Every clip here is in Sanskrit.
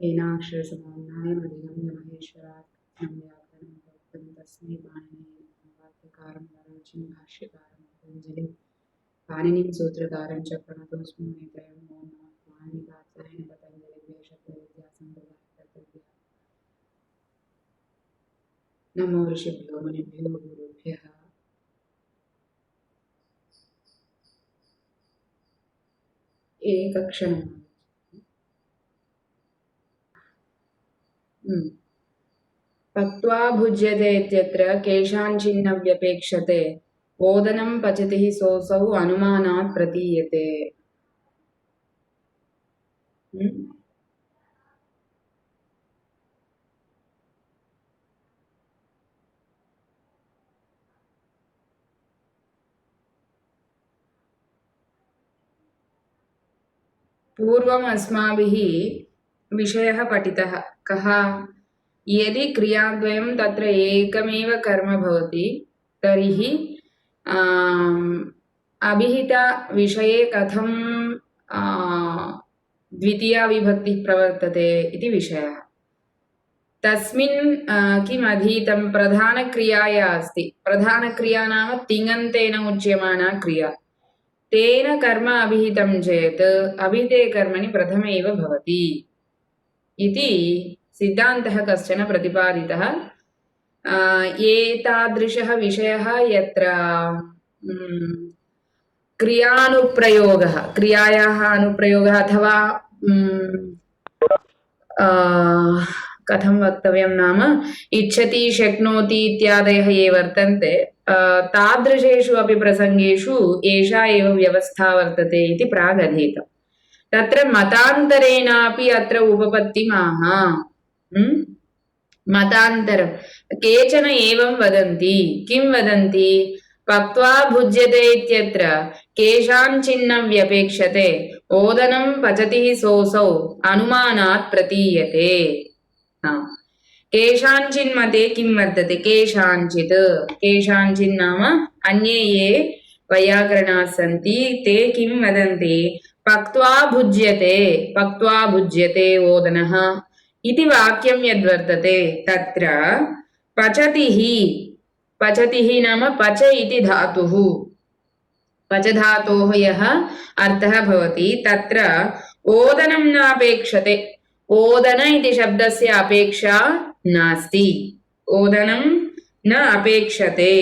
येनाक्षरसमाम्नायमधिगम्य महेश्वरात् व्याकरणं प्रोक्तं तस्मै पाणिनिः वाक्यकारं वररुचिं भाष्यकारं पतञ्जलिं पाणिनिं सूत्रकारं च प्रणतोऽस्मि मुनित्रयं नमो नमः पाणिनिपात्रायण पतञ्जलिभ्यः शब्दविद्यासम्प्रदायकर्तृभ्यः नमो ऋषिभ्यो मुनिभ्यो गुरुभ्यः। एकक्षणम् पक्त्वा भुज्यते इत्यत्र केषाञ्चिन्न व्यपेक्षते ओदनं पचति हि सोऽसौ अनुमानात् प्रतीयते। पूर्वम् अस्माभिः विषयः पठितः कः यदि क्रियाद्वयं तत्र एकमेव कर्म भवति तर्हि अभिहिता विषये कथं द्वितीया विभक्तिः प्रवर्तते इति विषयः। तस्मिन् किम् अधीतं प्रधानक्रियाया अस्ति। प्रधानक्रिया नाम तिङन्तेन उच्यमाना क्रिया। तेन कर्म अभिहितं चेत् अभिहिते कर्मणि प्रथम एव भवति इति सिद्धान्तः कश्चन प्रतिपादितः। एतादृशः विषयः यत्र क्रियानुप्रयोगः क्रियायाः अनुप्रयोगः अथवा कथं वक्तव्यं नाम इच्छति शक्नोति इत्यादयः ये वर्तन्ते तादृशेषु अपि प्रसङ्गेषु एषा एव व्यवस्था वर्तते इति प्रागधीतम्। तत्र मतान्तरेणापि अत्र उपपत्तिमाह। मतान्तरं केचन एवं वदन्ति। किं वदन्ति? पक्त्वा भुज्यते इत्यत्र केषाञ्चिन्न व्यपेक्षते ओदनं पचति हि सोऽसौ अनुमानात् प्रतीयते। केषाञ्चिन् मते किं वर्तते? केषाञ्चित् केषाञ्चिन् नाम अन्ये ये वैयाकरणाः सन्ति ते किं वदन्ति? पक्त्वा भुज्यते ओदनः इति वाक्यं यद्वर्तते तत्र पचति हि नाम पच इति धातुः। पच धातोः यः अर्थः भवति तत्र ओदनं न अपेक्षते। ओदन इति शब्दस्य अपेक्षा नास्ति। ओदनं न अपेक्षते।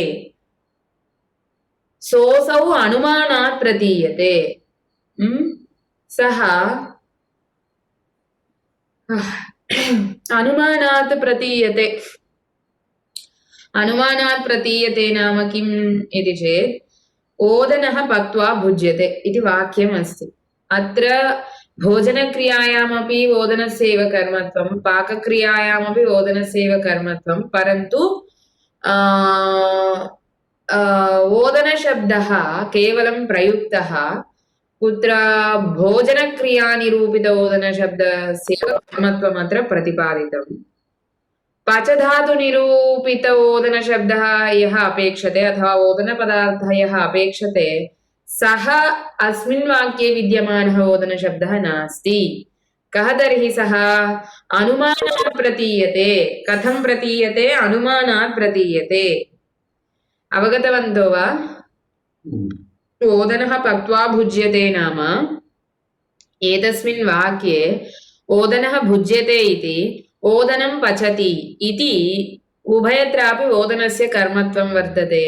सोऽसौ अनुमानात् प्रतीयते। सः अनुमानात् प्रतीयते। अनुमानात् प्रतीयते नाम किम् इति चेत् ओदनः पक्त्वा भुज्यते इति वाक्यम् अस्ति। अत्र भोजनक्रियायामपि ओदनस्यैव कर्मत्वं, पाकक्रियायामपि ओदनस्यैव कर्मत्वं, परन्तु ओदनशब्दः केवलं प्रयुक्तः कुत्र भोजनक्रियानिरूपित ओदनशब्दस्य कर्मत्वम् अत्र प्रतिपादितम्। पचधातुनिरूपित ओदनशब्दः यः अपेक्षते अथवा ओदनपदार्थः यः अपेक्षते सः अस्मिन् वाक्ये विद्यमानः ओदनशब्दः नास्ति। कः तर्हि सः? अनुमानात् प्रतीयते। कथं प्रतीयते? अनुमानात् प्रतीयते। अवगतवन्तो वा? ओदनः पक्त्वा भुज्यते नाम एतस्मिन् वाक्ये ओदनः भुज्यते इति ओदनं पचति इति उभयत्रापि ओदनस्य कर्मत्वं वर्तते।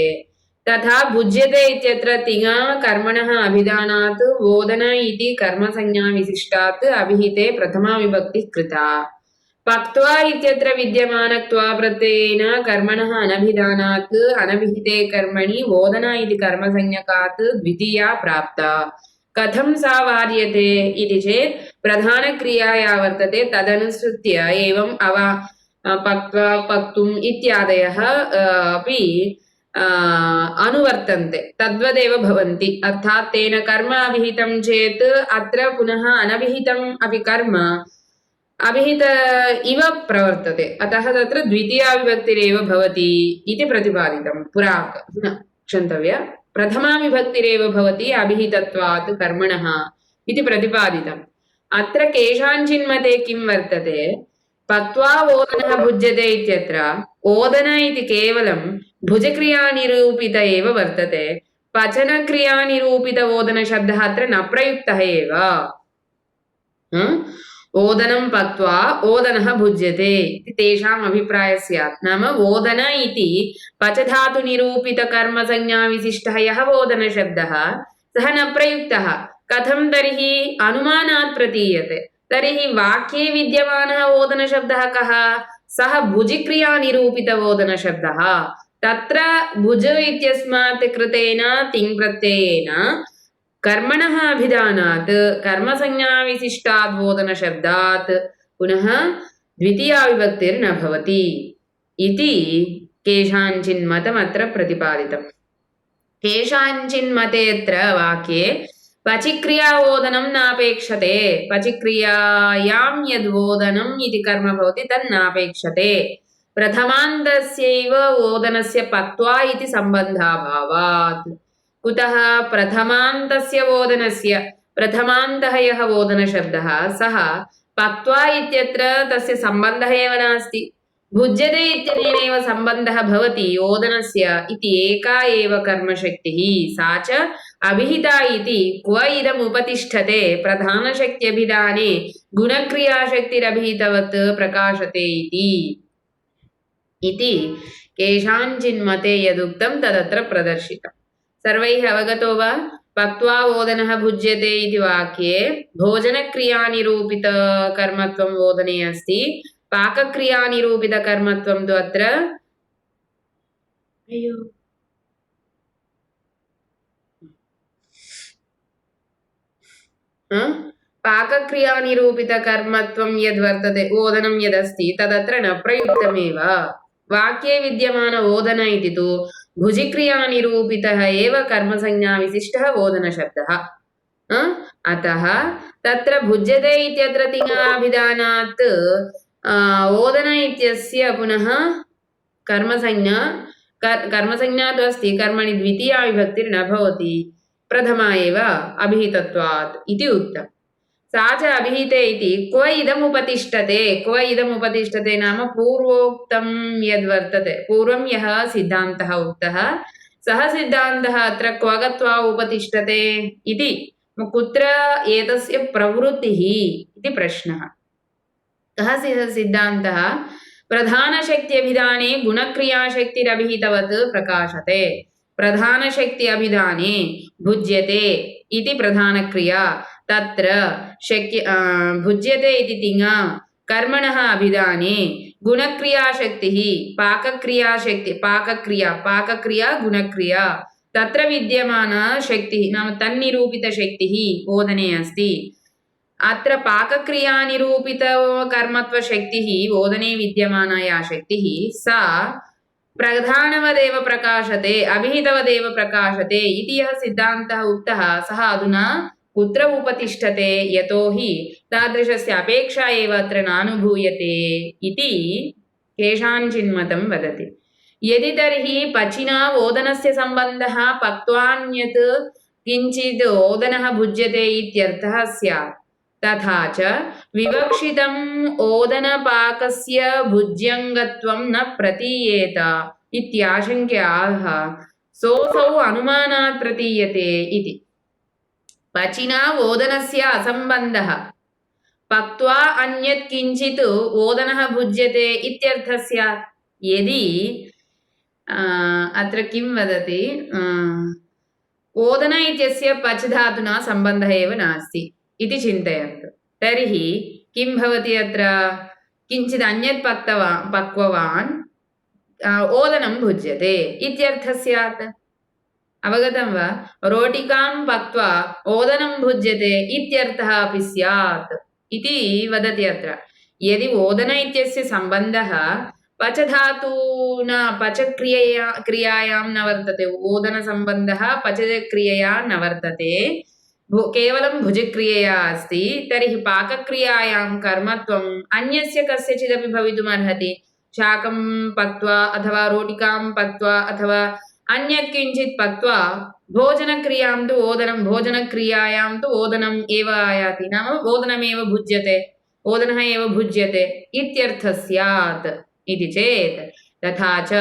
तथा भुज्यते इत्यत्र तिङा कर्मणः अभिधानात् ओदन इति कर्मसंज्ञा विशिष्टात् अभिहिते प्रथमा विभक्तिः कृता। पक्त्वा इत्यत्र विद्यमानत्वा प्रत्ययेन कर्मणः अनभिधानात् अनभिहिते कर्मणि ओदन इति कर्मसंज्ञकात् द्वितीया प्राप्ता। कथं सा वार्यते इति चेत् प्रधानक्रियाया वर्तते तदनुसृत्य एवं पक्त्वा पक्तुम् इत्यादयः अपि अनुवर्तन्ते तद्वदेव भवन्ति। अर्थात् तेन कर्म अभिहितं चेत् अत्र पुनः अनभिहितम् अपि कर्म अभिहित इव प्रवर्तते। अतः तत्र द्वितीया विभक्तिरेव भवति इति प्रतिपादितं। क्षन्तव्य प्रथमा विभक्तिरेव भवति अभिहितत्वात् कर्मणः इति प्रतिपादितम्। अत्र केषाञ्चिन्मते किं वर्तते पक्त्वा ओदनः भुज्यते इत्यत्र ओदन इति केवलं भुजक्रियानिरूपित एव वर्तते पचनक्रियानिरूपित ओदनशब्दः अत्र न प्रयुक्तः एव ओदनं पक्त्वा ओदनः भुज्यते इति तेषाम् अभिप्रायः स्यात् नाम ओदन इति पचधातुनिरूपितकर्मसंज्ञाविशिष्टः यः ओदनशब्दः सः न प्रयुक्तः कथं तर्हि अनुमानात् प्रतीयते तर्हि वाक्ये विद्यमानः ओदनशब्दः कः सः भुजिक्रियानिरूपित ओदनशब्दः तत्र भुज इत्यस्मात् कृतेन तिङ् प्रत्ययेन कर्मणः अभिधानात् कर्मसंज्ञाविशिष्टात् ओदनशब्दात् पुनः द्वितीयाविभक्तिर्न भवति इति केषाञ्चिन्मतमत्र प्रतिपादितम् केषाञ्चिन्मतेऽत्र वाक्ये पचिक्रिया ओदनं नापेक्षते पचिक्रियायां यद्वोदनम् इति कर्म भवति तन्नापेक्षते प्रथमान्तस्यैव ओदनस्य पक्त्वा इति सम्बन्धाभावात् कुतः प्रथमान्तस्य ओदनस्य प्रथमान्तः यः ओदनशब्दः सः पक्त्वा इत्यत्र तस्य सम्बन्धः एव नास्ति भुज्यते इत्यनेनैव सम्बन्धः भवति ओदनस्य इति एका एव कर्मशक्तिः सा च अभिहिता इति क्व इदमुपतिष्ठते प्रधानशक्त्यभिधाने गुणक्रियाशक्तिरभिहितवत् प्रकाशते इति केषाञ्चिन्मते यदुक्तं तदत्र प्रदर्शितम् सर्वैः अवगतो वा पक्त्वा ओदनः भुज्यते इति वाक्ये भोजनक्रियानिरूपितकर्मत्वम् ओदने अस्ति पाकक्रियानिरूपितकर्मत्वं तु अत्र पाकक्रियानिरूपितकर्मत्वं यद्वर्तते ओदनं यदस्ति तदत्र न प्रयुक्तमेव वाक्ये विद्यमान ओदन इति तु भुजिक्रियानिरूपितः एव कर्मसंज्ञाविशिष्टः ओदनशब्दः अतः तत्र भुज्यते इत्यत्र तिङाभिधानात् ओदन इत्यस्य पुनः कर्मसंज्ञा तु अस्ति कर्मणि द्वितीया विभक्तिर्न भवति प्रथमा एव अभिहितत्वात् इति उक्तम् सा च अभिहिते इति क्व इदमुपतिष्ठते नाम पूर्वोक्तं यद्वर्तते पूर्वं यः सिद्धान्तः उक्तः सः सिद्धान्तः अत्र क्व गत्वा उपतिष्ठते इति कुत्र एतस्य प्रवृत्तिः इति प्रश्नः कः सिद्धान्तः प्रधानशक्त्यभिधाने गुणक्रियाशक्तिरभिहितवत् प्रकाशते प्रधानशक्ति अभिधाने भुज्यते इति प्रधानक्रिया तत्र भुज्यते इति तिङा कर्मणः अभिधाने गुणक्रियाशक्तिः पाकक्रिया गुणक्रिया तत्र विद्यमाना शक्तिः नाम तन्निरूपितशक्तिः ओदने अस्ति अत्र पाकक्रियानिरूपितकर्मत्वशक्तिः ओदने विद्यमाना या शक्तिः सा प्रधानवदेव प्रकाशते अभिहितवदेव प्रकाशते इति यः सिद्धान्तः उक्तः सः अधुना कुत्र उपतिष्ठते यतोहि तादृशस्य अपेक्षा एव अत्र नानुभूयते इति केषाञ्चिन्मतं वदति यदि तर्हि पचिना ओदनस्य सम्बन्धः पक्त्वान्यत् किञ्चित् ओदनः भुज्यते इत्यर्थः स्यात् तथा च विवक्षितम् ओदनपाकस्य भुज्यङ्गत्वं न प्रतीयेत इत्याशङ्क्याः सोऽसौ अनुमानात् प्रतीयते इति पचिना ओदनस्य असम्बन्धः पक्त्वा अन्यत् किञ्चित् ओदनः भुज्यते इत्यर्थः स्यात् यदि अत्र किं वदति ओदन इत्यस्य पच् धातुना सम्बन्धः एव नास्ति इति चिन्तयन्तु तर्हि किं भवति अत्र किञ्चित् अन्यत् पक्ववान् ओदनं भुज्यते इत्यर्थः स्यात् अवगतं वा रोटिकां पक्त्वा ओदनं भुज्यते इत्यर्थः अपि स्यात् इति वदति अत्र यदि ओदन इत्यस्य सम्बन्धः पचधातूना पचक्रियायां न वर्तते ओदनसम्बन्धः पचक्रियया न वर्तते केवलं भुजक्रियया अस्ति तर्हि पाकक्रियायां कर्मत्वम् अन्यस्य कस्यचिदपि भवितुमर्हति शाकं पक्त्वा अथवा रोटिकां पक्त्वा अथवा अन्यत् किञ्चित् पक्त्वा भोजनक्रियां तु ओदनं भोजनक्रियायां तु ओदनम् एव आयाति नाम ओदनमेव भुज्यते ओदनः एव भुज्यते इत्यर्थः स्यात् इति चेत् तथा च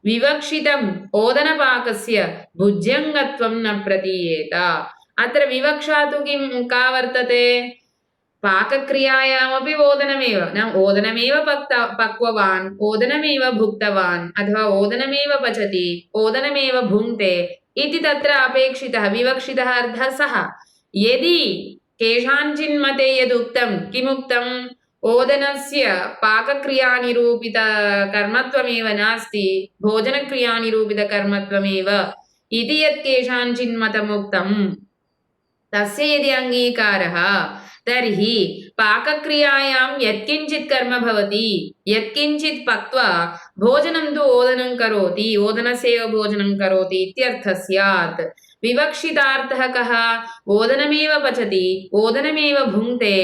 विवक्षितम् ओदनपाकस्य भुज्यङ्गत्वं न प्रतीयेत अत्र विवक्षा तु किं का वर्तते पाकक्रियायामपि ओदनमेव नाम ओदनमेव पक्ववान् ओदनमेव भुक्तवान् अथवा ओदनमेव पचति ओदनमेव भुङ्क्ते इति तत्र अपेक्षितः विवक्षितः अर्थः सः यदि केषाञ्चिन्मते यदुक्तं किमुक्तम् ओदनस्य पाकक्रियानिरूपितकर्मत्वमेव नास्ति भोजनक्रियानिरूपितकर्मत्वमेव इति यत् केषाञ्चिन्मतमुक्तं तस्य यदि अङ्गीकारः तर्हि पाकक्रियायां यत्किञ्चित् कर्म भवति यत्किञ्चित् पक्त्वा भोजनं तु ओदनं करोति ओदनस्यैव भोजनं करोति इत्यर्थः स्यात् विवक्षितार्थः कः ओदनमेव पचति ओदनमेव भुङ्क्ते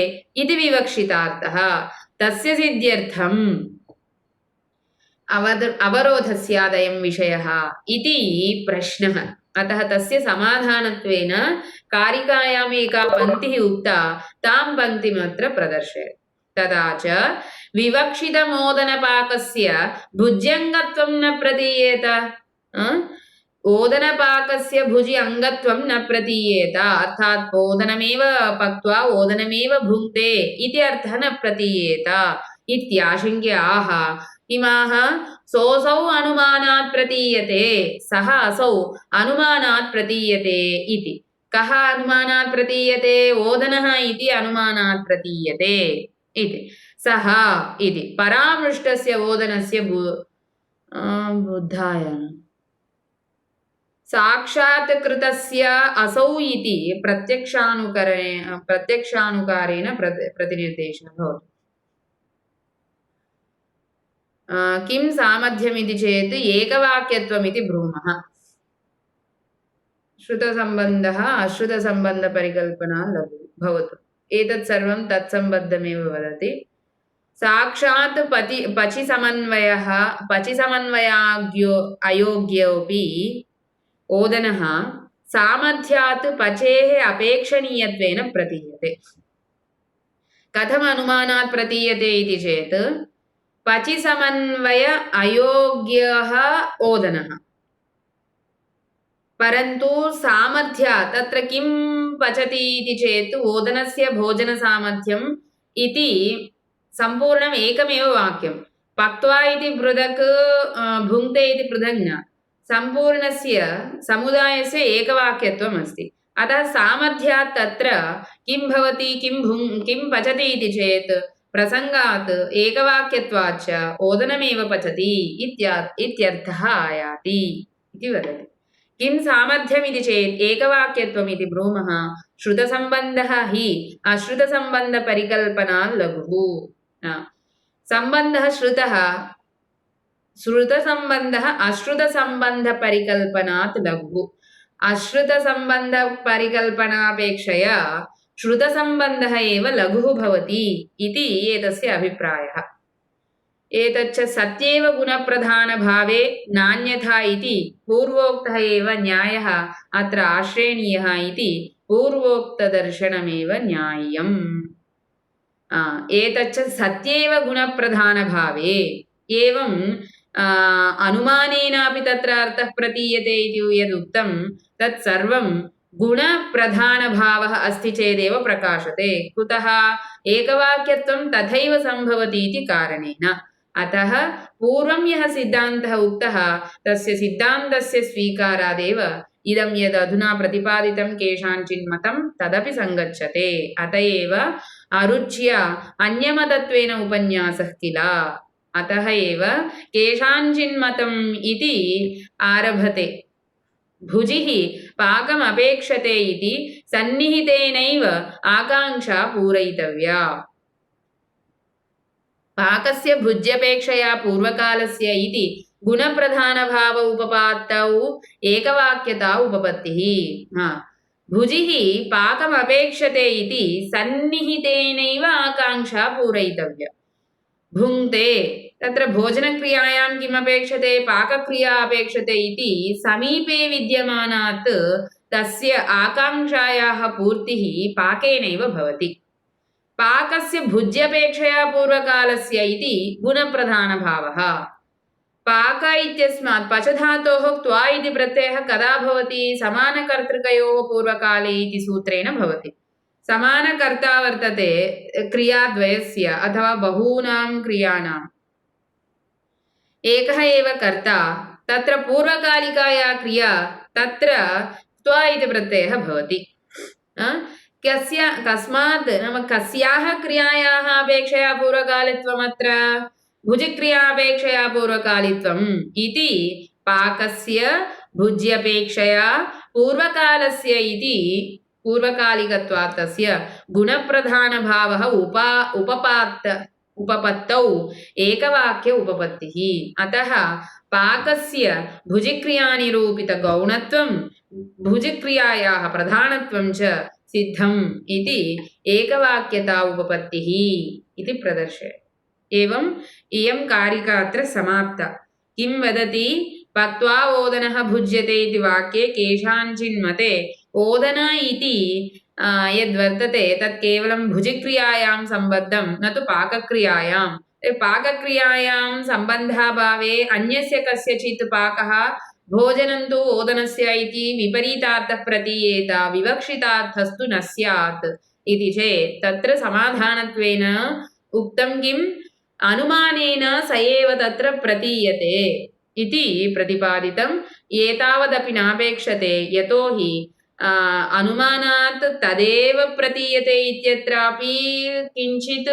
इति विवक्षितार्थः तस्य सिद्ध्यर्थम् अवरोधस्यादयं विषयः इति प्रश्नः अतः तस्य समाधानत्वेन कारिकायाम् एका पङ्क्तिः उक्ता तां पङ्क्तिमत्र प्रदर्शयति तदा च विवक्षितमोदनपाकस्य भुज्यङ्गत्वं न प्रतीयेत ओदनपाकस्य भुजि अङ्गत्वं न प्रतीयेत अर्थात् ओदनमेव पक्त्वा ओदनमेव भुङ्क्ते इति अर्थः न प्रतीयेत इत्याशङ्क्य आह इमाः सोऽसौ अनुमानात् प्रतीयते सः असौ अनुमानात् प्रतीयते इति कः अनुमानात् प्रतीयते ओदनः इति अनुमानात् प्रतीयते इति सः इति परामृष्टस्य ओदनस्य बुद्धायन साक्षात् कृतस्य असौ इति प्रत्यक्षानुकारेण प्रतिनिर्देशः भवति किं सामर्थ्यमिति चेत् एकवाक्यत्वमिति ब्रूमः श्रुतसम्बन्धः अश्रुतसम्बन्धपरिकल्पना लघु भवतु एतत् सर्वं तत्सम्बद्धमेव वदति साक्षात् पचिसमन्वयाग्यो अयोग्योऽपि ओदनः सामर्थ्यात् पचेः अपेक्षणीयत्वेन प्रतीयते कथम् अनुमानात् प्रतीयते इति चेत् पचिसमन्वय अयोग्यः ओदनः परन्तु सामर्थ्यात् तत्र किं पचति इति चेत् ओदनस्य भोजनसामर्थ्यम् इति सम्पूर्णम् एकमेव वाक्यं पक्त्वा इति पृथक् भुङ्क्ते इति पृथक् न सम्पूर्णस्य समुदायस्य एकवाक्यत्वम् अस्ति अतः सामर्थ्यात् तत्र किं भवति किं पचति इति चेत् प्रसङ्गात् एकवाक्यत्वाच्च ओदनमेव पचति इत्यर्थः आयाति इति वदति किं सामर्थ्यमिति चेत् एकवाक्यत्वमिति ब्रूमः श्रुतसम्बन्धः हि अश्रुतसम्बन्धपरिकल्पनात् लघुः सम्बन्धः श्रुतसम्बन्धः अश्रुतसम्बन्धपरिकल्पनात् लघुः अश्रुतसम्बन्धपरिकल्पनापेक्षया श्रुतसम्बन्धः एव लघुः भवति इति एतस्य अभिप्रायः एतच्च सत्येव गुणप्रधानभावे नान्यथा इति पूर्वोक्तः एव न्यायः अत्र आश्रयणीयः इति पूर्वोक्तदर्शनमेव न्याय्यम् एतच्च सत्येव गुणप्रधानभावे एवं अनुमानेनापि तत्र अर्थः प्रतीयते इति यदुक्तं तत्सर्वं गुणप्रधानभावः अस्ति चेदेव प्रकाशते कुतः एकवाक्यत्वं तथैव सम्भवति इति कारणेन अतः पूर्वं यः सिद्धान्तः उक्तः तस्य सिद्धान्तस्य स्वीकारादेव इदं यद् अधुना प्रतिपादितं केषाञ्चिन्मतं तदपि सङ्गच्छते अत एव अरुच्य अन्यमतत्वेन उपन्यासः किल अतः एव केषाञ्चिन्मतम् इति आरभते भुजिः पाकमपेक्षते इति सन्निहितेनैव आकाङ्क्षा पूरयितव्या पाकस्य भुज्यपेक्षया पूर्वकालस्य इति गुणप्रधानभाव उपपात्तौ एकवाक्यता उपपत्तिः भुजिः पाकमपेक्षते इति सन्निहितेनैव आकाङ्क्षा पूरयितव्या भुङ्क्ते तत्र भोजनक्रियायां किमपेक्षते पाकक्रिया अपेक्षते इति समीपे विद्यमानात् तस्य आकाङ्क्षायाः पूर्तिः पाकेनैव भवति। पाकस्य भुज्यपेक्षया पूर्वकालस्य इति गुणप्रधानभावः। पाक इत्यस्मात् पचधातोः क्त्वा इति प्रत्ययः कदा भवति? समानकर्तृकयोः पूर्वकाले इति सूत्रेण भवति। समानकर्ता वर्तते क्रियाद्वयस्य अथवा बहूनां क्रियाणाम्। एकः एव कर्ता, तत्र पूर्वकालिका क्रिया तत्र क्त्वा इति प्रत्ययः भवति। कस्मात् नाम कस्याः क्रियायाः अपेक्षया पूर्वकालित्वम् अत्र? भुजक्रियापेक्षया पूर्वकालित्वम् इति पाकस्य भुज्यपेक्षया पूर्वकालस्य इति पूर्वकालिकत्वात् तस्य गुणप्रधानभावः उपपत्तौ एकवाक्य उपपत्तिः। अतः पाकस्य भुजक्रियानिरूपितगौणत्वं भुजक्रियायाः प्रधानत्वं च सिद्धम् इति एकवाक्यता उपपत्तिः इति प्रदर्शयति। एवम् इयं कारिका अत्र समाप्ता। किं वदति? पक्त्वा ओदनः भुज्यते इति वाक्ये केषाञ्चिन्मते ओदन इति यद्वर्तते तत् केवलं भुजक्रियायां सम्बद्धं न तु पाकक्रियायां। पाकक्रियायां सम्बन्धाभावे अन्यस्य कस्यचित् पाकः भोजनं तु ओदनस्य इति विपरीतार्थः प्रतीयेत, विवक्षितार्थस्तु न स्यात् इति चेत् तत्र समाधानत्वेन उक्तं किम्? अनुमानेन स एव तत्र प्रतीयते इति प्रतिपादितम्। एतावदपि नापेक्षते, यतोहि अनुमानात् तदेव प्रतीयते इत्यत्रापि किञ्चित्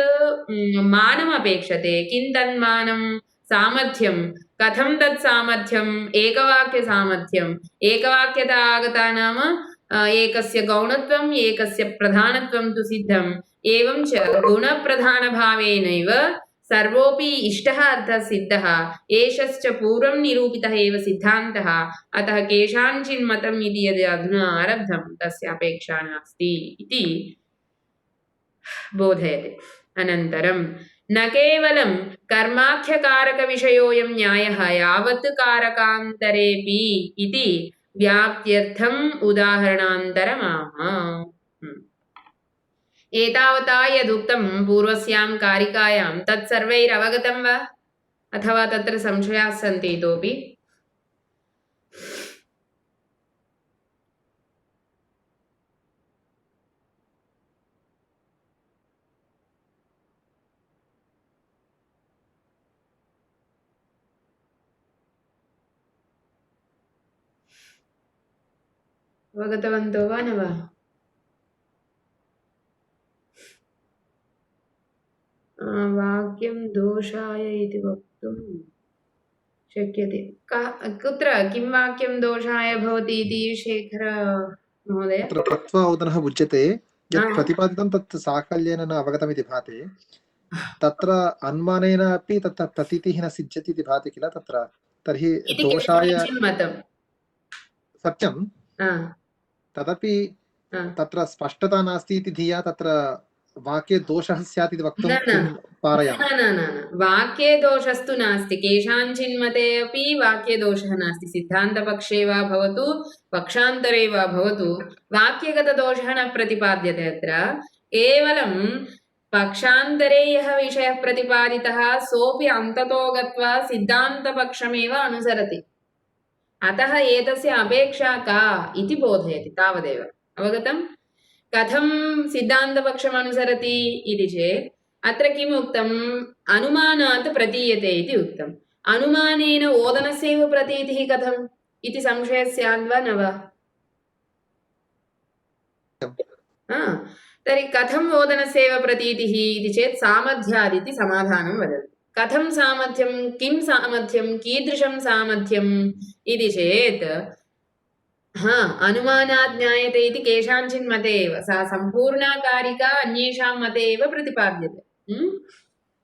मानमपेक्षते। किं तन्मानं? सामर्थ्यं। कथं तत् सामर्थ्यम्? एकवाक्यसामर्थ्यम्। एकवाक्यता आगता नाम एकस्य गौणत्वम् एकस्य प्रधानत्वं तु सिद्धम्। एवं च गुणप्रधानभावेनैव सर्वोऽपि इष्टः अर्थः सिद्धः। एषश्च पूर्वं निरूपितः एव सिद्धान्तः। अतः केषाञ्चिन्मतम् इति यद् अधुना आरब्धं तस्य अपेक्षा नास्ति इति बोधयति। अनन्तरं न केवलं कर्माख्यकारकविषयोऽयं न्यायः यावत् कारकान्तरेऽपि इति व्याप्त्यर्थम् उदाहरणान्तरमाह। एतावता यदुक्तं पूर्वस्यां कारिकायां तत्सर्वैरवगतं वा? अथवा तत्र संशयाः सन्ति इतोपि? अवगतवन्तो वा न वा? वाक्यं दोषाय इति वक्तुं शक्यते। कुत्र किं वाक्यं दोषाय भवति इति शेखर महोदय? तत्र पक्त्वा ओदनः भुज्यते यत् प्रतिपादितं तत् साकल्येन न अवगतमिति भाति। तत्र अनुमानेन अपि तत्र प्रतीतिः न सिद्ध्यति इति भाति किल तत्र। तर्हि दोषाय सत्यं तदपि तत्र स्पष्टता नास्ति इति धिया तत्र वाक्ये दोषः स्यात् इति वक्तुं पारयामः। न वाक्ये दोषस्तु नास्ति। केषाञ्चिन्मते अपि वाक्ये दोषः नास्ति। सिद्धान्तपक्षे वा भवतु पक्षान्तरे वा भवतु वाक्यगतदोषः न प्रतिपाद्यते। अत्र केवलं पक्षान्तरे यः विषयः प्रतिपादितः सोऽपि अन्ततो गत्वा सिद्धान्तपक्षमेव अनुसरति। अतः एतस्य अपेक्षा का इति बोधयति, तावदेव। अवगतम्? कथं सिद्धान्तपक्षम् अनुसरति इति चेत् अत्र किम् उक्तम्? अनुमानात् प्रतीयते इति उक्तम्। अनुमानेन ओदनस्यैव प्रतीतिः कथम् इति संशयः स्यात् वा न वा? तर्हि कथम् ओदनस्यैव प्रतीतिः इति चेत् सामर्थ्यादिति समाधानं वदति। कथं सामर्थ्यं? किं सामर्थ्यं? कीदृशं सामर्थ्यम् इति चेत् अनुमानात् ज्ञायते इति केषाञ्चिन् मते एव। सा सम्पूर्णा कारिका अन्येषां मते एव प्रतिपाद्यते।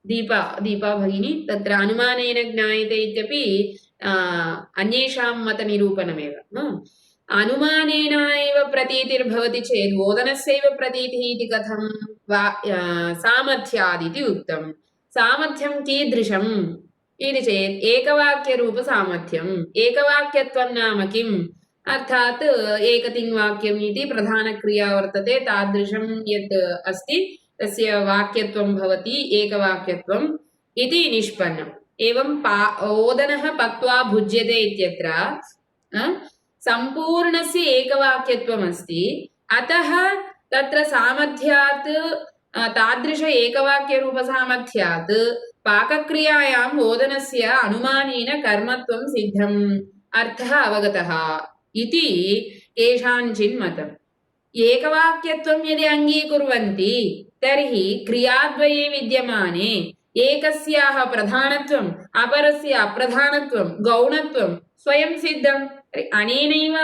दीपा भगिनी तत्र अनुमानेन ज्ञायते इत्यपि अन्येषां मतनिरूपणमेव। अनुमानेन एव प्रतीतिर्भवति चेत् ओदनस्यैव प्रतीतिः इति कथं? सामर्थ्यादिति उक्तं। सामर्थ्यं कीदृशम् इति चेत् एकवाक्यरूपसामर्थ्यम्। एकवाक्यत्वं नाम किम्? अर्थात् एकतिङ्वाक्यम् इति प्रधानक्रिया वर्तते, तादृशं यत् अस्ति तस्य वाक्यत्वं भवति एकवाक्यत्वम् इति निष्पन्नम्। एवं ओदनः पक्त्वा भुज्यते इत्यत्र सम्पूर्णस्य एकवाक्यत्वमस्ति। अतः तत्र सामर्थ्यात् तादृश एकवाक्यरूपसामर्थ्यात् पाकक्रियायाम् ओदनस्य अनुमानेन कर्मत्वं सिद्धम्, अर्थः अवगतः इति केषाञ्चिन् मतम्। एकवाक्यत्वं यदि अङ्गीकुर्वन्ति तर्हि क्रियाद्वये विद्यमाने एकस्याः प्रधानत्वम् अपरस्य अप्रधानत्वं गौणत्वं स्वयं सिद्धम्। अनेनैव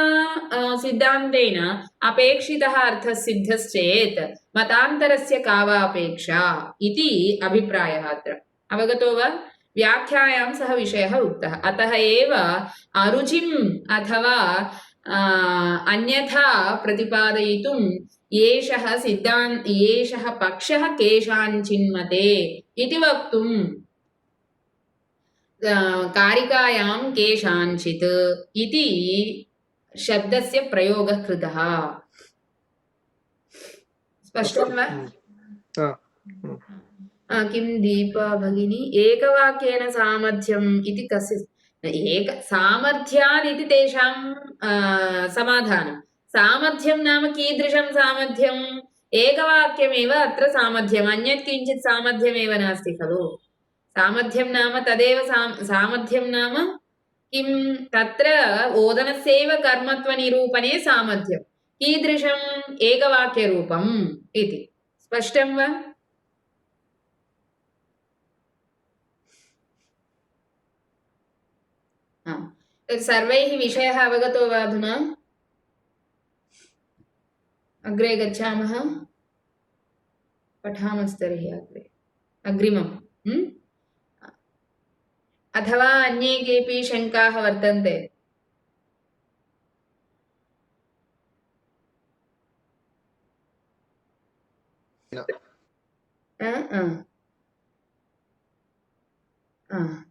सिद्धान्तेन अपेक्षितः अर्थः सिद्धश्चेत् मतान्तरस्य का वा अपेक्षा इति अभिप्रायः अत्र। अवगतो वा? व्याख्यायां सः विषयः उक्तः। अतः एव अरुचिम् अथवा अन्यथा प्रतिपादयितुं एषः पक्षः केषाञ्चिन्मते इति वक्तुं कारिकायां केषाञ्चित् इति शब्दस्य प्रयोगः कृतः। स्पष्टं वा? किं दीपा भगिनी, एकवाक्येन सामर्थ्यम् इति कस्य सामर्थ्यात् इति तेषां समाधानं। सामर्थ्यं नाम कीदृशं सामर्थ्यम्? एकवाक्यमेव अत्र सामर्थ्यम्, अन्यत् किञ्चित् सामर्थ्यमेव नास्ति खलु। सामर्थ्यं नाम तदेव सामर्थ्यं नाम किं? तत्र ओदनस्यैव कर्मत्वनिरूपणे सामर्थ्यं कीदृशम्? एकवाक्यरूपम् इति। स्पष्टं वा? सर्वैः विषयः अवगतो वा अधुना? अग्रे गच्छामः, पठामस्तर्हि अग्रिमम्। अथवा अन्ये केऽपि शङ्काः वर्तन्ते?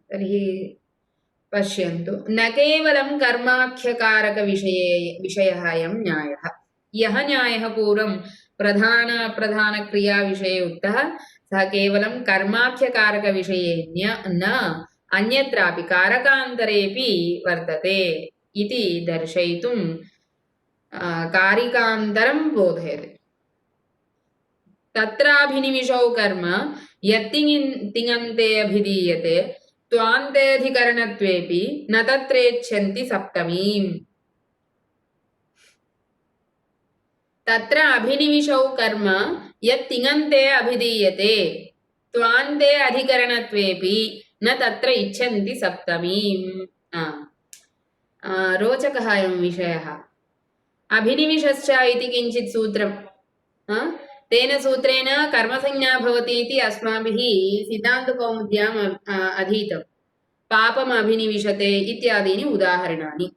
तर्हि पश्यन्तु, न केवलं कर्माख्यकारकविषयः अयं न्यायः। यः न्यायः पूर्वं प्रधानक्रियाविषये उक्तः सः केवलं कर्माख्यकारकविषये न अन्यत्रापि कारकान्तरेपि वर्तते इति दर्शयितुं कारिकान्तरं बोधयति। तत्राभिनिविशौ कर्म यत्तिङन्ते अभिधीयते त्वान्तेऽधिकरणत्वेऽपि न तत्रेच्छन्ति सप्तमीम्। तत्र अभिनिविशौ कर्म यत्तिङन्ते अभिधीयते त्वान्ते अधिकरणत्वेऽपि न तत्र इच्छन्ति सप्तमीम्। रोचकः अयं विषयः। अभिनिविशश्च इति किञ्चित् सूत्रं, तेन सूत्रेण कर्मसंज्ञा भवति इति अस्माभिः सिद्धान्तकौमुद्याम् अधीतं। पापम् अभिनिविशते इत्यादीनि उदाहरणानि।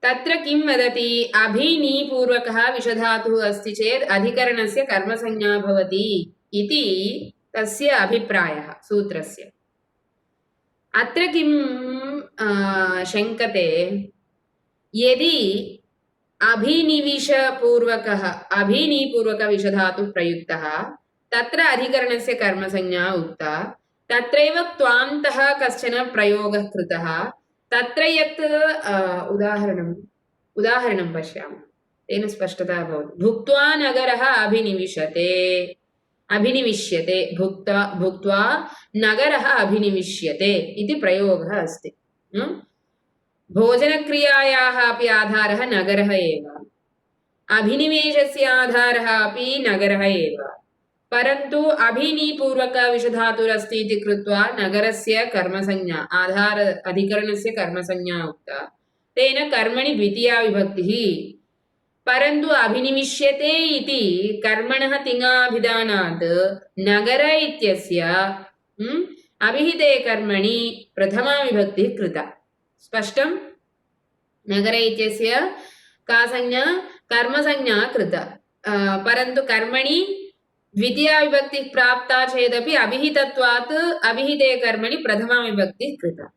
तत्र किं वदति? अभिनिपूर्वकः विषधातुः अस्ति चेत् अधिकरणस्य कर्मसंज्ञा भवति इति तस्य अभिप्रायः सूत्रस्य। अत्र किं शङ्कते? यदि अभिनिपूर्वकविषधातुः प्रयुक्तः तत्र अधिकरणस्य कर्मसंज्ञा उक्ता, तत्रैव त्वान्तः कश्चन प्रयोगः कृतः, तत्र यत् उदाहरणं पश्यामः, तेन स्पष्टता भवति। भुक्त्वा नगरः अभिनिविश्यते, भुक्त्वा नगरः अभिनिविश्यते इति प्रयोगः अस्ति। भोजनक्रियायाः अपि आधारः नगरः एव, अभिनिवेशस्य आधारः अपि नगरः एव, परन्तु अभिनिपूर्वकविषधातुरस्ति इति कृत्वा नगरस्य कर्मसंज्ञा अधिकरणस्य कर्मसंज्ञा उक्ता, तेन कर्मणि द्वितीया विभक्तिः। परन्तु अभिनिविश्यते इति कर्मणः तिङाभिधानात् नगर इत्यस्य अभिहिते कर्मणि प्रथमा विभक्तिः कृता। स्पष्टं? नगर इत्यस्य का संज्ञा? कर्मसंज्ञा कृता, परन्तु कर्मणि द्वितीया विभक्तिः प्राप्ता चेदपि अभिहितत्वात् अभिहिते कर्मणि प्रथमा विभक्तिः कृता।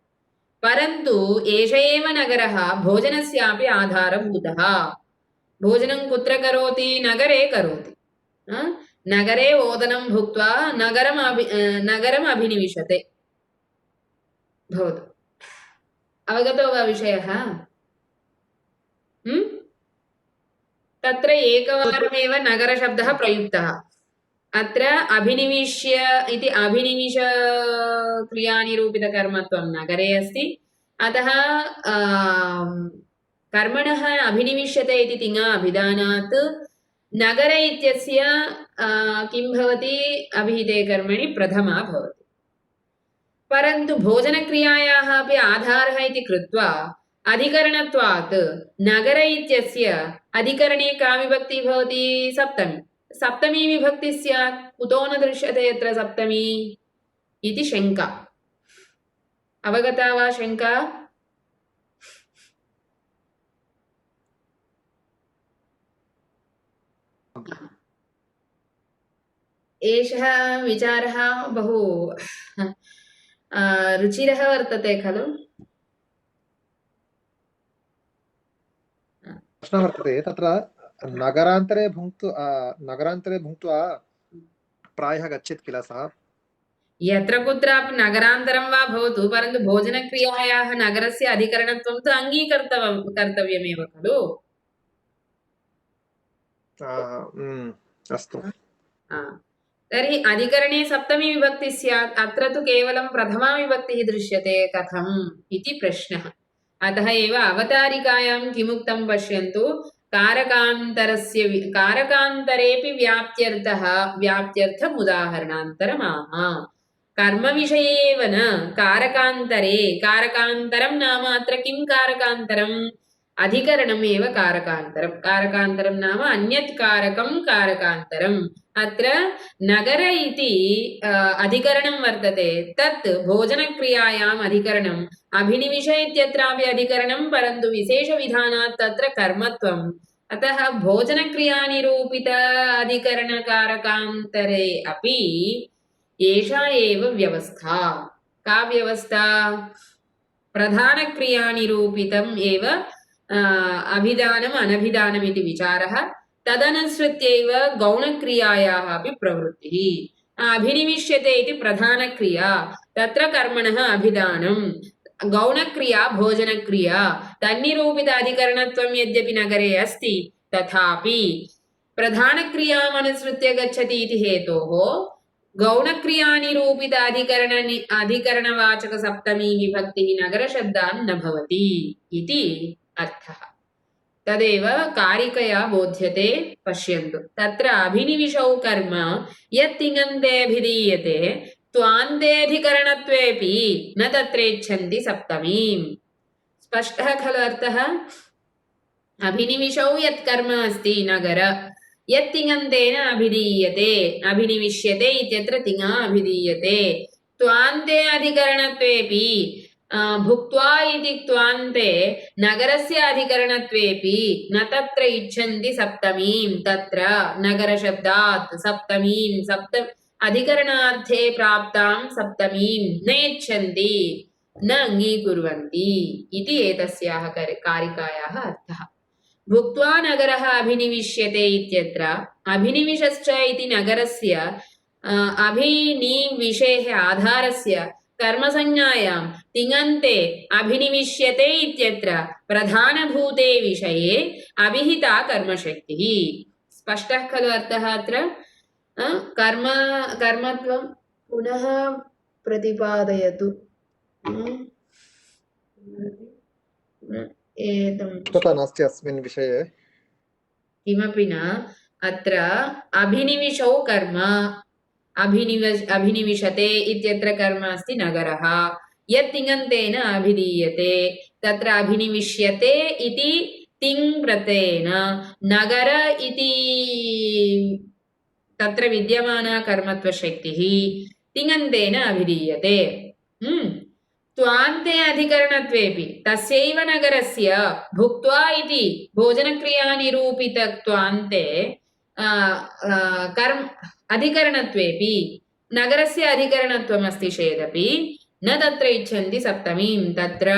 परन्तु एष एव नगरः भोजनस्यापि आधारभूतः। भोजनं कुत्र करोति? नगरे करोति। नगरे ओदनं भुक्त्वा नगरम् अभिनिविशते। भवतु अवगतो वा विषयः? तत्र एकवारमेव नगरशब्दः प्रयुक्तः। अत्र अभिनिविश्य इति अभिनिविश क्रियानिरूपितकर्मत्वं नगरे अस्ति। अतः कर्मणः अभिनिविश्यते इति तिङा अभिधानात् नगर इत्यस्य किं भवति? अभिहिते कर्मणि प्रथमा भवति। परन्तु भोजनक्रियायाः अपि आधारः इति कृत्वा अधिकरणत्वात् नगर इत्यस्य अधिकरणे का विभक्ति भवति? सप्तमी। सप्तमी विभक्ति स्यात्। कुतो न दृश्यते यत्र सप्तमी इति शङ्का। अवगता वा शङ्का? एषः विचारः बहु रुचिरः वर्तते खलु? प्रश्नः वर्तते तत्र नगरान्तरे भुङ्क्त्वा प्रायः गच्छेत् किल सः? यत्र कुत्रापि नगरान्तरं वा भवतु, परन्तु भोजनक्रियायाः नगरस्य अधिकरणत्वं तु कर्तव्यमेव खलु? अस्तु। तर्हि अधिकरणे सप्तमी विभक्ति स्यात्। अत्र तु केवलं प्रथमा विभक्तिः दृश्यते। कथम् इति प्रश्नः। अतः एव अवतारिकायां किमुक्तं पश्यन्तु। कारकान्तरेऽपि व्याप्त्यर्थम् उदाहरणान्तरमाह। कर्मविषये एव न कारकान्तरे। कारकान्तरं नाम अत्र किं कारकान्तरम्? अधिकरणम् एव कारकान्तरं। कारकान्तरं नाम अन्यत् कारकं कारकान्तरम्। अत्र नगर इति अधिकरणं वर्तते। तत् भोजनक्रियायाम् अधिकरणम्। अभिनिविश इत्यत्रापि अधिकरणं, परन्तु विशेषविधानात् तत्र कर्मत्वम्। अतः भोजनक्रियानिरूपित अधिकरणकारकान्तरे अपि एषा एव व्यवस्था। का व्यवस्था? प्रधानक्रियानिरूपितम् एव अभिधानम् अनभिधानम् इति विचारः। तदनुसृत्यैव गौणक्रियायाः अपि प्रवृत्तिः। अभिनिविश्यते इति प्रधानक्रिया, तत्र कर्मणः अभिधानं। गौणक्रिया भोजनक्रिया। तन्निरूपित अधिकरणत्वं यद्यपि नगरे अस्ति, तथापि प्रधानक्रियाम् अनुसृत्य गच्छति इति हेतोः गौणक्रियानिरूपित अधिकरणवाचक सप्तमी विभक्तिः नगरशब्दान् न भवति इति अर्थः। तदेव कारिकया बोध्यते। पश्यन्तु, तत्र अभिनिविशौ कर्म यत् तिङन्ते अभिधीयते त्वान्तेऽधिकरणत्वेऽपि न तत्रेच्छन्ति सप्तमीम्। स्पष्टः खलु अर्थः? अभिनिविशौ यत् कर्म अस्ति नगर, यत् तिङन्तेन अभिधीयते, अभिनिविश्यते इत्यत्र तिङा अभिधीयते। त्वान्ते अधिकरणत्वेऽपि भुक्त्वा इति त्वान्ते नगरस्य अधिकरणत्वेऽपि न तत्र इच्छन्ति सप्तमीं। तत्र नगरशब्दात् सप्तमीं अधिकरणार्थे प्राप्तां सप्तमीं न इच्छन्ति, न अङ्गीकुर्वन्ति इति एतस्याः कारिकायाः अर्थः। भुक्त्वा नगरः अभिनिविश्यते इत्यत्र अभिनिविशश्च इति नगरस्य अभिनिविशेः आधारस्य कर्मसंज्ञायां तिङन्ते अभिनिविश्यते इत्यत्र प्रधानभूते विषये अभिहिता कर्मशक्तिः। स्पष्टः खलु अर्थः? अत्र कर्मत्वं पुनः प्रतिपादयतु। नास्ति अस्मिन् विषये किमपि न। अत्र अभिनिविशौ कर्म, अभिनिविशते इत्यत्र कर्म अस्ति नगरः, यत् तिङन्तेन अभिधीयते। तत्र अभिनिविश्यते इति तिङ् प्रत्ययेन नगर इति तत्र विद्यमाना कर्मत्वशक्तिः तिङन्तेन अभिधीयते। त्वान्ते अधिकरणत्वेऽपि तस्यैव नगरस्य भुक्त्वा इति भोजनक्रियानिरूपितत्वान्ते अधिकरणत्वेऽपि नगरस्य अधिकरणत्वमस्ति चेदपि न तत्र इच्छन्ति सप्तमीं तत्र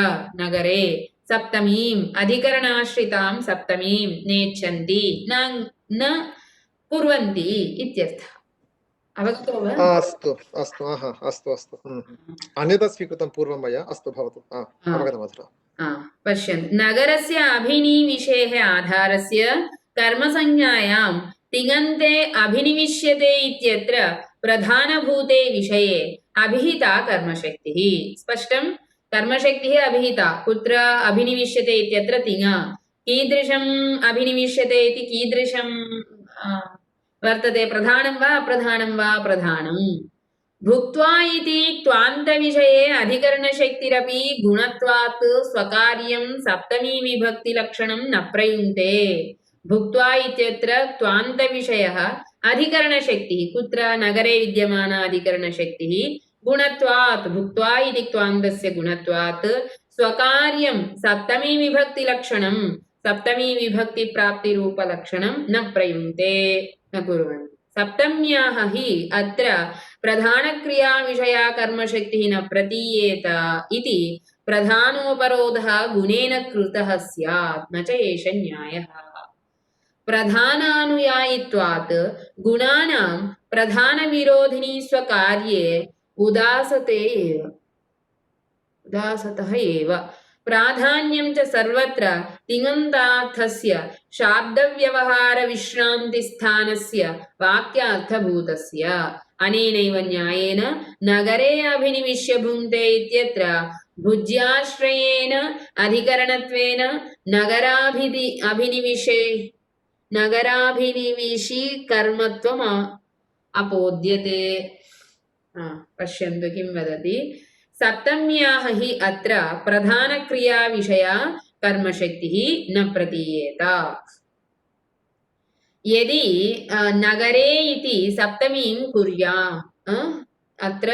नगरे सप्तमीम् अधिकरणाश्रितां सप्तमीं नेच्छन्ति न कुर्वन्ति इत्यर्थः। अवगतो वा? अस्तु अस्तु अस्तु अस्तु अन्यथा स्वीकृतं पूर्वं मया। अस्तु भवतु अवगतम् अधुना। पश्यन्तु नगरस्य अभिनिविशेः आधारस्य कर्मसंज्ञायां तिङन्ते अभिनिविश्यते इत्यत्र प्रधानभूते विषये अभिहिता कर्मशक्तिः। स्पष्टं? कर्मशक्तिः अभिहिता कुत्र अभिनिविश्यते इत्यत्र तिङ कीदृशम् अभिनिविश्यते इति कीदृशं वर्तते प्रधानं वा अप्रधानं वा प्रधानं भुक्त्वा इति क्वान्तविषये अधिकरणशक्तिरपि गुणत्वात् स्वकार्यं सप्तमी विभक्तिलक्षणं न प्रयुङ्क्ते। भुक्त्वा इत्यत्र क्वान्तविषयः अधिकरणशक्तिः कुत्र नगरे विद्यमान अधिकरणशक्तिः गुणत्वात् भुक्त्वा इति क्वान्तस्य गुणत्वात् स्वकार्यं सप्तमी विभक्तिलक्षणं सप्तमी विभक्तिप्राप्तिरूपलक्षणं न प्रयुङ्क्ते न कुर्वन्ति। सप्तम्याः हि अत्र प्रधानक्रियाविषया कर्मशक्तिः न प्रतीयेत इति प्रधानोपरोधः गुणेन कृतः स्यात् न च एष न्यायः। प्रधानानुयायित्वात् गुणानां प्रधानविरोधिनी स्वकार्ये उदासतः एव प्राधान्यं च सर्वत्र तिङन्तार्थस्य शाब्दव्यवहारविश्रान्तिस्थानस्य वाक्यार्थभूतस्य। अनेनैव न्यायेन नगरे अभिनिविश्य भुङ्क्ते इत्यत्र भुज्याश्रयेण अधिकरणत्वेन नगराभिनिविशि कर्मत्वम् अपोद्यते। पश्यन्तु किं वदति। सप्तम्याः हि अत्र प्रधानक्रियाविषया कर्मशक्तिः न प्रतीयेत। यदि नगरे इति सप्तमीं कुर्याम् अत्र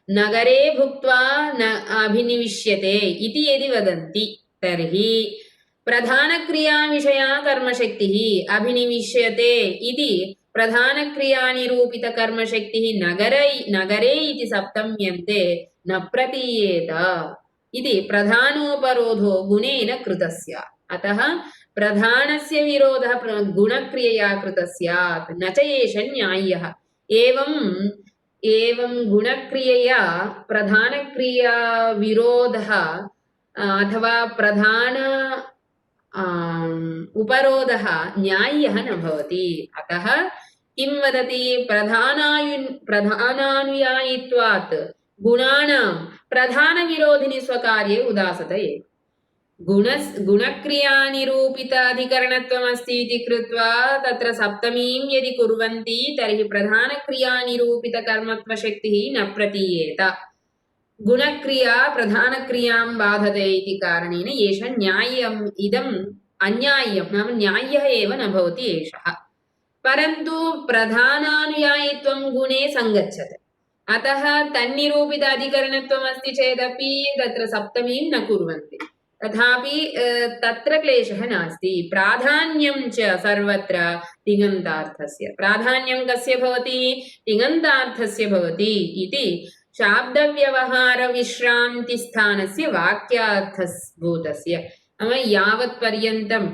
नगरे भुक्त्वा न अभिनिविश्यते इति यदि वदन्ति तर्हि प्रधानक्रियाविषया कर्मशक्तिः अभिनिविश्यते इति प्रधानक्रियानिरूपितकर्मशक्तिः नगरे इति सप्तम्यन्ते न प्रतीयेत इति प्रधानोपरोधो गुणेन कृतस्य। अतः प्रधानस्य विरोधः गुणक्रियया कृतः स्यात् न च एष न्याय्यः। एवं गुणक्रियया प्रधानक्रिया विरोधः अथवा प्रधान उपरोधः न्याय्यः न भवति। अतः किं वदति प्रधानानुयायित्वात् गुणानां प्रधानविरोधिनि स्वकार्ये उदासत एव। गुणक्रियानिरूपित अधिकरणत्वमस्ति इति कृत्वा तत्र सप्तमीं यदि कुर्वन्ति तर्हि प्रधानक्रियानिरूपितकर्मत्वशक्तिः न प्रतीयेत। गुणक्रिया प्रधानक्रियां बाधते इति कारणेन एष न्याय्यम् इदम् अन्याय्यं नाम न्याय्यः एव न भवति एषः। परन्तु प्रधानानुयायित्वं गुणे सङ्गच्छते। अतः तन्निरूपित अधिकरणत्वमस्ति चेदपि तत्र सप्तमीं न कुर्वन्ति। तथापि तत्र क्लेशः नास्ति। प्राधान्यं च सर्वत्र तिङन्तार्थस्य। प्राधान्यं कस्य भवति? तिङन्तार्थस्य भवति इति शाब्दव्यवहारविश्रान्तिस्थानस्य वाक्यार्थभूतस्य। नाम यावत्पर्यन्तं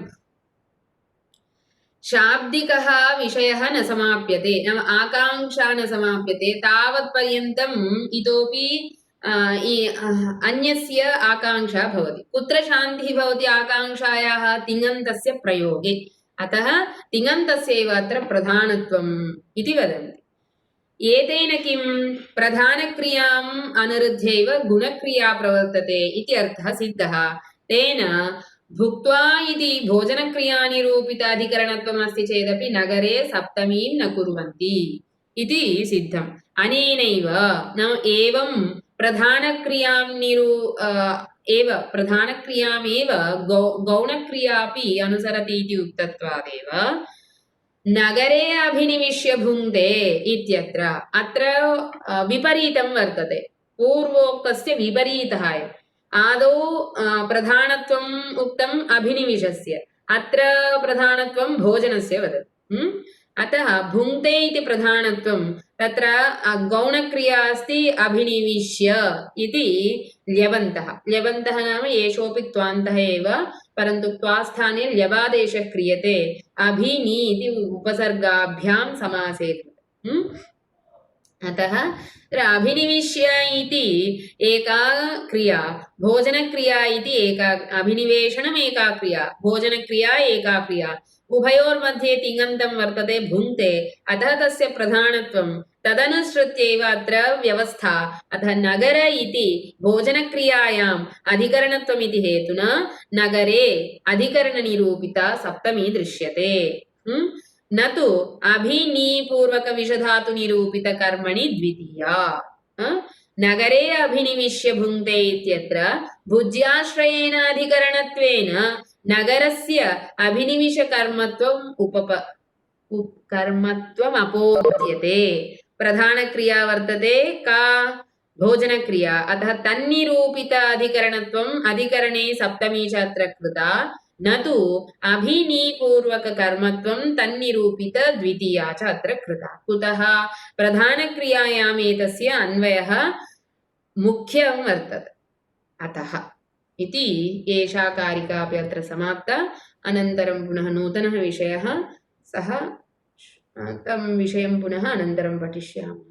शाब्दिकः विषयः न समाप्यते नाम आकाङ्क्षा न समाप्यते तावत्पर्यन्तम् इतोपि अन्यस्य आकाङ्क्षा भवति। कुत्र शान्तिः भवति आकाङ्क्षायाः? तिङन्तस्य प्रयोगे। अतः तिङन्तस्यैव अत्र प्रधानत्वम् इति वदन्ति। एतेन किं प्रधानक्रियाम् अनुरुध्यैव गुणक्रिया प्रवर्तते इति अर्थः सिद्धः। तेन भुक्त्वा इति भोजनक्रियानिरूपित अधिकरणत्वमस्ति चेदपि नगरे सप्तमीं न कुर्वन्ति इति सिद्धम्। अनेनैव नाम एवं प्रधानक्रियामेव गौणक्रियापि अनुसरति इति उक्तत्वादेव नगरे अभिनिविश्य भुङ्क्ते इत्यत्र अत्र विपरीतं वर्तते। पूर्वोक्तस्य विपरीतः एव। आदौ प्रधानत्वम् उक्तम् अभिनिविशस्य, अत्र प्रधानत्वं भोजनस्य वदति। अतः भुङ्क्ते इति प्रधानत्वं तत्र गौणक्रिया अस्ति अभिनिविश्य इति ल्यबन्तः। ल्यबन्तः नाम एषोऽपि क्त्वान्तः एव, परन्तु क्त्वास्थाने ल्यबादेशः क्रियते अभिनि इति उपसर्गाभ्यां समासे। अतः अभिनिविश्य इति एका क्रिया, भोजनक्रिया इति एका, अभिनिवेशनम् एका क्रिया, भोजनक्रिया एका क्रिया, उभयोर्मध्ये तिङन्तं वर्तते भुङ्क्ते, अतः तस्य प्रधानत्वं तदनुसृत्यैव अत्र व्यवस्था। अतः नगर इति भोजनक्रियायाम् अधिकरणत्वमिति हेतुना नगरे अधिकरणनिरूपिता सप्तमी दृश्यते, न तु अभिनिपूर्वकविषधातुनिरूपितकर्मणि द्वितीया। नगरे अभिनिविश्य भुङ्क्ते इत्यत्र भुज्याश्रयेण अधिकरणत्वेन नगरस्य अभिनिविशकर्मत्वम् कर्मत्वमपोद्यते। प्रधानक्रिया वर्तते का? भोजनक्रिया, अतः तन्निरूपित अधिकरणत्वम् अधिकरणे सप्तमी च अत्र कृता, न तु अभिनिपूर्वककर्मत्वं तन्निरूपित द्वितीया च अत्र कृता। कुतः? प्रधानक्रियायाम् एतस्य अन्वयः मुख्यं वर्तते, अतः इति एषा कारिका अपि अत्र समाप्ता। अनन्तरं पुनः नूतनः विषयः, सः तं विषयं पुनः अनन्तरं पठिष्यामः।